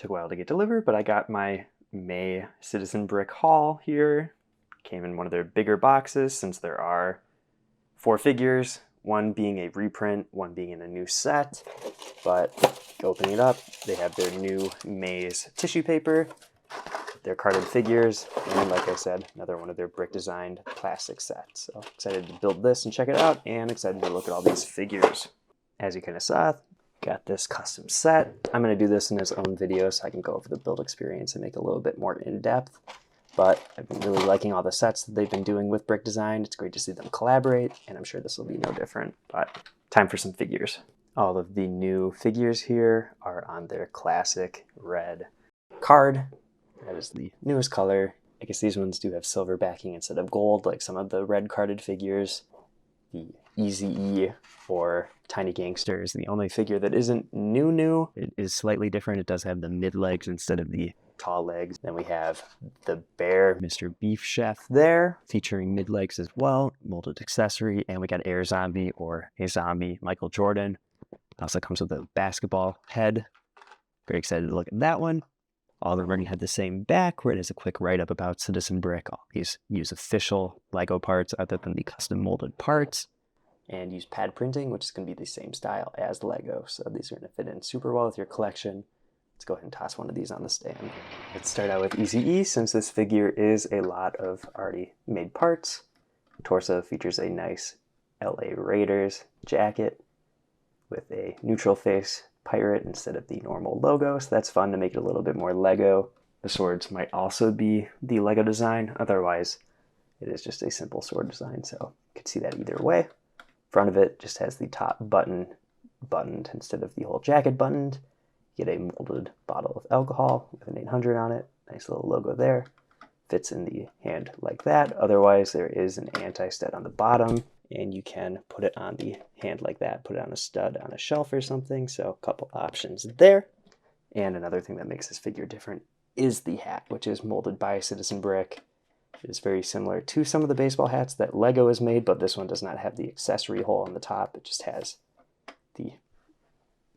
Took a while to get delivered, but I got my May Citizen Brick haul here. Came in one of their bigger boxes since there are 4 figures, one being a reprint, one being in a new set. But opening it up, they have their new May's tissue paper, their carded figures, and like I said, another one of their brick designed plastic sets. So excited to build this and check it out, and excited to look at all these figures. As you kind of saw, got this custom set. I'm going to do this in its own video so I can go over the build experience and make it a little bit more in-depth. But I've been really liking all the sets that they've been doing with brick design. It's great to see them collaborate, and I'm sure this will be no different. But time for some figures. All of the new figures here are on their classic red card. That is the newest color. I guess these ones do have silver backing instead of gold, like some of the red carded figures. The Eazy-e or Tiny Gangster is the only figure that isn't new. It is slightly different. It does have the mid legs instead of the tall legs. Then we have the bear Mr. Beef Chef there, featuring mid legs as well, molded accessory. And we got Air Zombie or a zombie Michael Jordan. Also comes with a basketball head. Very excited to look at that one. All of them had the same back, where it is a quick write-up about Citizen Brick. All these use official Lego parts other than the custom molded parts, and use pad printing, which is going to be the same style as Lego. So these are going to fit in super well with your collection. Let's go ahead and toss one of these on the stand. Let's start out with eazy-e, since this figure is a lot of already made parts. The torso features a nice LA Raiders jacket with a neutral face pirate instead of the normal logo, so that's fun to make it a little bit more Lego. The swords might also be the Lego design, otherwise it is just a simple sword design, so you could see that either way. Front of it just has the top button buttoned instead of the whole jacket buttoned. You get a molded bottle of alcohol with an 800 on it. Nice little logo there. Fits in the hand like that. Otherwise, there is an anti-stud on the bottom, and you can put it on the hand like that. Put it on a stud on a shelf or something. So a couple options there. And another thing that makes this figure different is the hat, which is molded by Citizen Brick. It is very similar to some of the baseball hats that Lego has made, but this one does not have the accessory hole on the top. It just has the,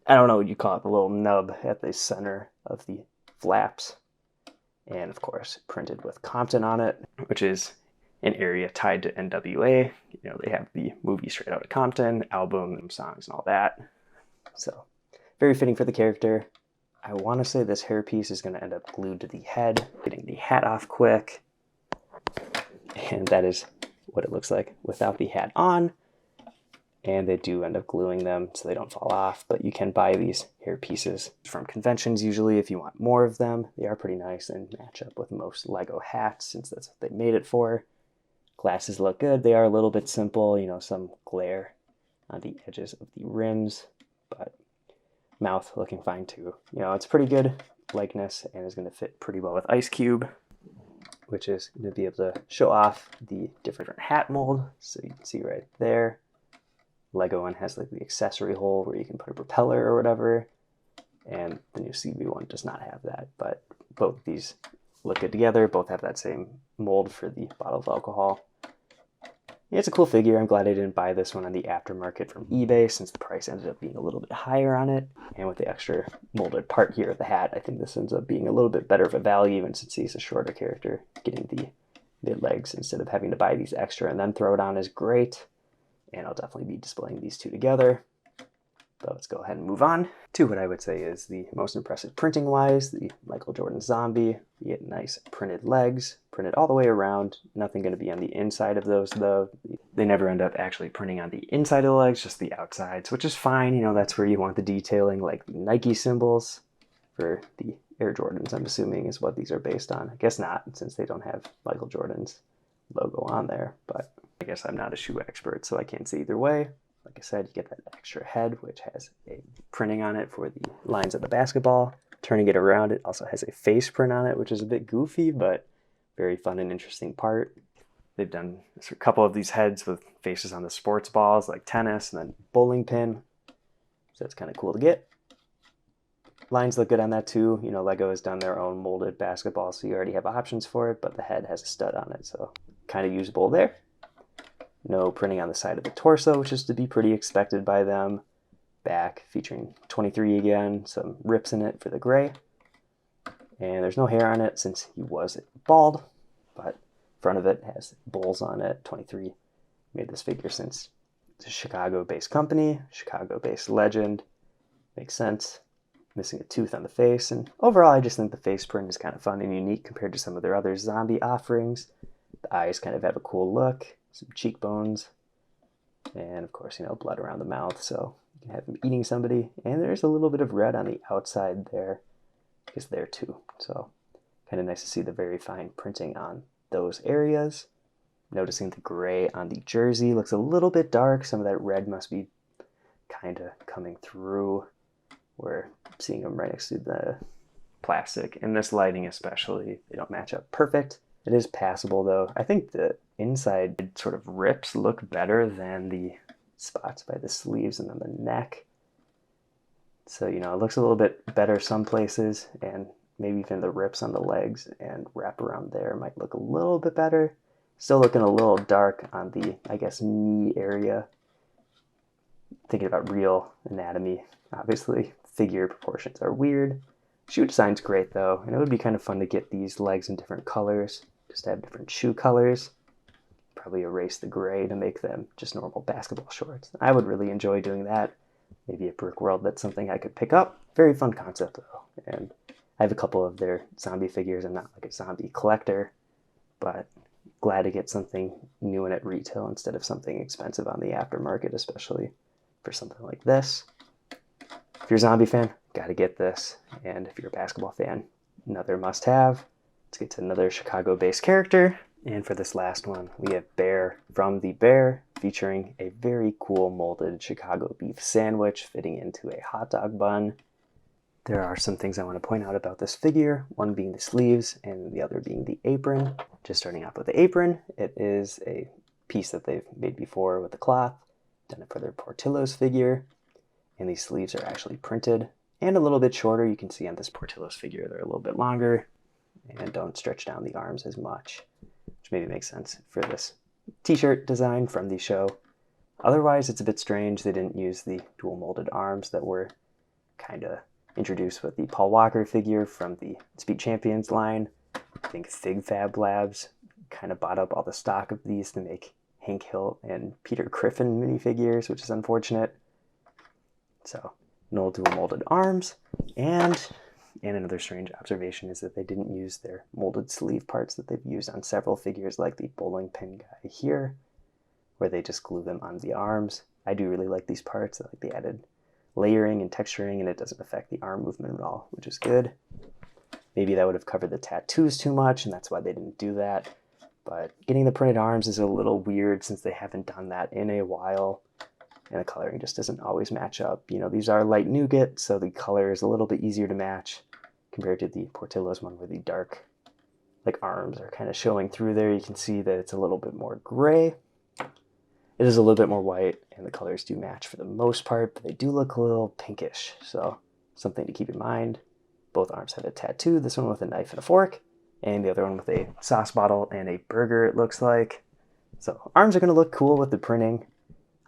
I don't know what you call it, the little nub at the center of the flaps. And of course, printed with Compton on it, which is an area tied to NWA. You know, they have the movie Straight Outta Compton, album, songs, and all that. So, very fitting for the character. I want to say this hairpiece is going to end up glued to the head, getting the hat off quick. And that is what it looks like without the hat on. And they do end up gluing them so they don't fall off, but you can buy these hair pieces from conventions usually if you want more of them. They are pretty nice and match up with most Lego hats since that's what they made it for. Glasses look good. They are a little bit simple, you know, some glare on the edges of the rims, but mouth looking fine too. You know, it's pretty good likeness and is going to fit pretty well with Ice Cube, which is going to be able to show off the different hat mold. So you can see right there. Lego one has like the accessory hole where you can put a propeller or whatever, and the new CB one does not have that, but both of these look good together. Both have that same mold for the bottle of alcohol. Yeah, it's a cool figure. I'm glad I didn't buy this one on the aftermarket from eBay since the price ended up being a little bit higher on it. And with the extra molded part here of the hat, I think this ends up being a little bit better of a value, even since he's a shorter character. Getting the mid legs instead of having to buy these extra and then throw it on is great. And I'll definitely be displaying these two together. But let's go ahead and move on to what I would say is the most impressive printing-wise, the Michael Jordan Zombie. You get nice printed legs, printed all the way around. Nothing going to be on the inside of those, though. They never end up actually printing on the inside of the legs, just the outsides, which is fine. You know, that's where you want the detailing, like the Nike symbols for the Air Jordans, I'm assuming, is what these are based on. I guess not, since they don't have Michael Jordan's logo on there, but I guess I'm not a shoe expert, so I can't say either way. Like I said, you get that extra head, which has a printing on it for the lines of the basketball. Turning it around, it also has a face print on it, which is a bit goofy, but very fun and interesting part. They've done a couple of these heads with faces on the sports balls, like tennis, and then bowling pin. So that's kind of cool to get. Lines look good on that too. You know, Lego has done their own molded basketball, so you already have options for it, but the head has a stud on it, so kind of usable there. No printing on the side of the torso, which is to be pretty expected by them. Back featuring 23 again, some rips in it for the gray. And there's no hair on it since he was bald, but front of it has bowls on it. 23 made this figure since it's a Chicago-based company, Chicago-based legend. Makes sense. Missing a tooth on the face, and overall I just think the face print is kind of fun and unique compared to some of their other zombie offerings. The eyes kind of have a cool look, some cheekbones, and of course, blood around the mouth, so you can have him eating somebody. And there's a little bit of red on the outside there, is there too. So kind of nice to see the very fine printing on those areas. Noticing the gray on the jersey looks a little bit dark. Some of that red must be kind of coming through. We're seeing them right next to the plastic. In this lighting especially, they don't match up perfect. It is passable though. I think the inside sort of rips look better than the spots by the sleeves and then the neck. So, it looks a little bit better some places, and maybe even the rips on the legs and wrap around there might look a little bit better. Still looking a little dark on the, I guess, knee area. Thinking about real anatomy, obviously, figure proportions are weird. Shoe design's great though, and it would be kind of fun to get these legs in different colors, just to have different shoe colors. Probably erase the gray to make them just normal basketball shorts. I would really enjoy doing that. Maybe at Brick World, that's something I could pick up. Very fun concept though, and I have a couple of their zombie figures. I'm not like a zombie collector, but glad to get something new and at retail instead of something expensive on the aftermarket, especially for something like this. If you're a zombie fan, gotta get this. And if you're a basketball fan, another must-have. Let's get to another Chicago-based character. And for this last one, we have Bear from The Bear, featuring a very cool molded Chicago beef sandwich fitting into a hot dog bun. There are some things I want to point out about this figure, one being the sleeves and the other being the apron. Just starting off with the apron, it is a piece that they've made before with the cloth. Done it for their Portillo's figure. And these sleeves are actually printed and a little bit shorter. You can see on this Portillo's figure they're a little bit longer and don't stretch down the arms as much, which maybe makes sense for this t-shirt design from the show. Otherwise, it's a bit strange they didn't use the dual molded arms that were kind of introduced with the Paul Walker figure from the Speed Champions line. I think Fig Fab Labs kind of bought up all the stock of these to make Hank Hill and Peter Griffin minifigures, which is unfortunate. So, no dual molded arms. And another strange observation is that they didn't use their molded sleeve parts that they've used on several figures, like the bowling pin guy here, where they just glue them on the arms. I do really like these parts. I like the added layering and texturing, and it doesn't affect the arm movement at all, which is good. Maybe that would have covered the tattoos too much, and that's why they didn't do that. But getting the printed arms is a little weird since they haven't done that in a while, and the coloring just doesn't always match up. These are light nougat, so the color is a little bit easier to match compared to the Portillo's one where the dark arms are kind of showing through there. You can see that it's a little bit more gray. It is a little bit more white, and the colors do match for the most part, but they do look a little pinkish, so something to keep in mind. Both arms have a tattoo, this one with a knife and a fork, and the other one with a sauce bottle and a burger, it looks like. So arms are going to look cool with the printing.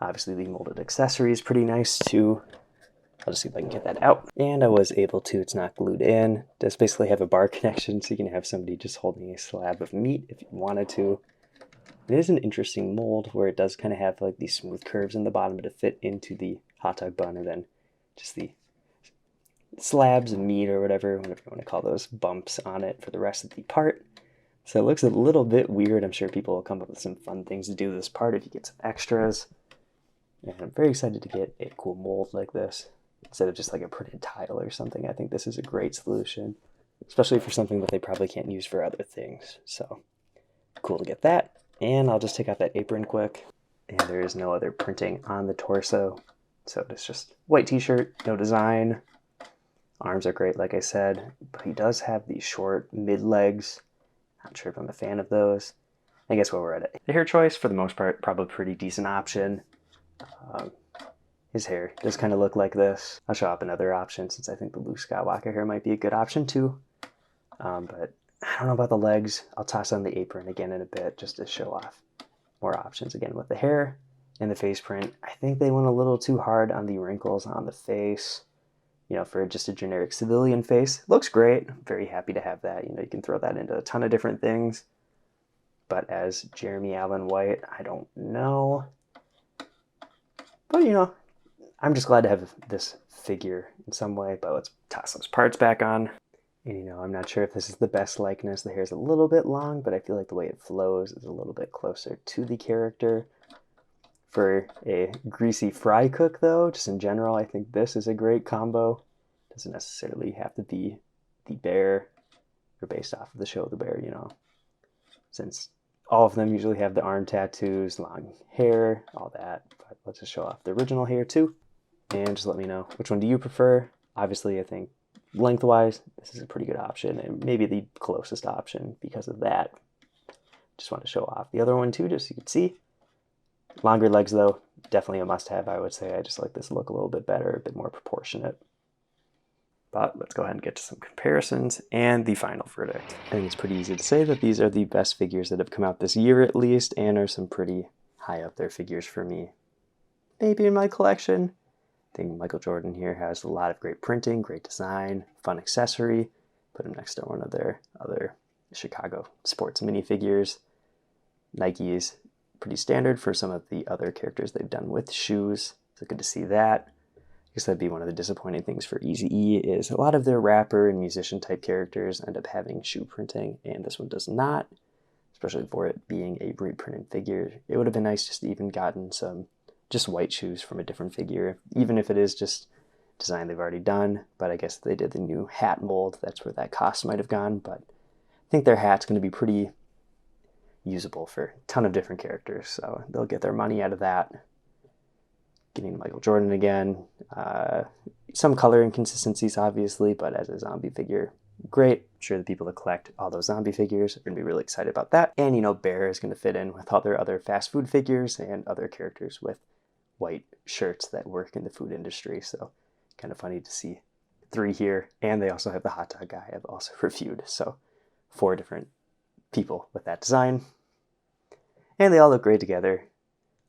Obviously the molded accessory is pretty nice too. I'll just see if I can get that out. And I was able to, it's not glued in. It does basically have a bar connection, so you can have somebody just holding a slab of meat if you wanted to. It is an interesting mold where it does kind of have these smooth curves in the bottom to fit into the hot dog bun, and then just the slabs of meat or whatever you want to call those, bumps on it for the rest of the part. So it looks a little bit weird. I'm sure people will come up with some fun things to do this part if you get some extras. And I'm very excited to get a cool mold like this instead of just a printed tile or something. I think this is a great solution, especially for something that they probably can't use for other things. So cool to get that. And I'll just take out that apron quick. And there is no other printing on the torso. So it's just white t-shirt, no design. Arms are great, like I said, but he does have these short mid legs. Not sure if I'm a fan of those. I guess while we're at it, the hair choice, for the most part, probably a pretty decent option. His hair does kind of look like this. I'll show up another option since I think the Luke Skywalker hair might be a good option too. But I don't know about the legs. I'll toss on the apron again in a bit just to show off more options again with the hair and the face print. I think they went a little too hard on the wrinkles on the face. you know, for just a generic civilian face. Looks great. I'm very happy to have that. You know, you can throw that into a ton of different things. But as Jeremy Allen White, I don't know. But, you know, I'm just glad to have this figure in some way. But let's toss those parts back on. And, you know, I'm not sure if this is the best likeness. The hair is a little bit long, but I feel like the way it flows is a little bit closer to the character. For a greasy fry cook, though, just in general, I think this is a great combo. Doesn't necessarily have to be the bear or based off of the show The Bear, you know, since all of them usually have the arm tattoos, long hair, all that. But let's just show off the original here too. And just let me know, which one do you prefer? Obviously, I think lengthwise, this is a pretty good option and maybe the closest option because of that. Just want to show off the other one too, just so you can see. Longer legs though, definitely a must-have, I would say. I just like this look a little bit better, a bit more proportionate. But let's go ahead and get to some comparisons and the final verdict. I think it's pretty easy to say that these are the best figures that have come out this year at least, and are some pretty high up there figures for me. Maybe in my collection. I think Michael Jordan here has a lot of great printing, great design, fun accessory. Put him next to one of their other Chicago sports minifigures. Nike's pretty standard for some of the other characters they've done with shoes. So good to see that. I guess that'd be one of the disappointing things for eazy-e is a lot of their rapper and musician type characters end up having shoe printing, and this one does not, especially for it being a reprinted figure. It would have been nice just to even gotten some just white shoes from a different figure, even if it is just design they've already done. But I guess they did the new hat mold. That's where that cost might have gone, but I think their hat's going to be pretty usable for a ton of different characters, so they'll get their money out of that. Getting Michael Jordan again. Some color inconsistencies, obviously, but as a zombie figure, great. I'm sure the people that collect all those zombie figures are going to be really excited about that. And, you know, Bear is going to fit in with all their other fast food figures and other characters with white shirts that work in the food industry. So kind of funny to see 3 here. And they also have the hot dog guy I've also reviewed. So 4 different people with that design. And they all look great together.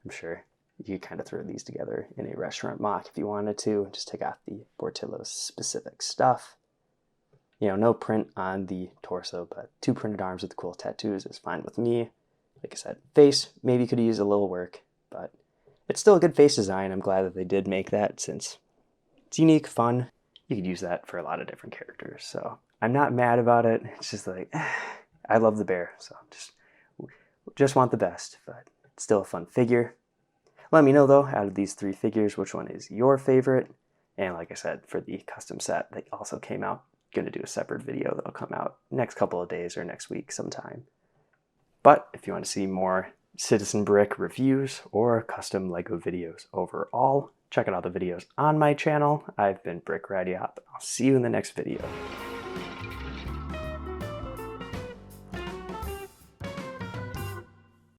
I'm sure you could kind of throw these together in a restaurant mock if you wanted to. Just take off the Portillo's specific stuff. You know, no print on the torso, but 2 printed arms with cool tattoos is fine with me. Like I said, face maybe could use a little work, but it's still a good face design. I'm glad that they did make that since it's unique, fun. You could use that for a lot of different characters. So I'm not mad about it. It's just like, I love the bear, so just want the best, but it's still a fun figure. Let me know though, out of these 3 figures, which one is your favorite? And like I said, for the custom set that also came out, going to do a separate video that'll come out next couple of days or next week sometime. But if you want to see more Citizen Brick reviews or custom Lego videos overall, check out all the videos on my channel. I've been Brick Radiop. I'll see you in the next video.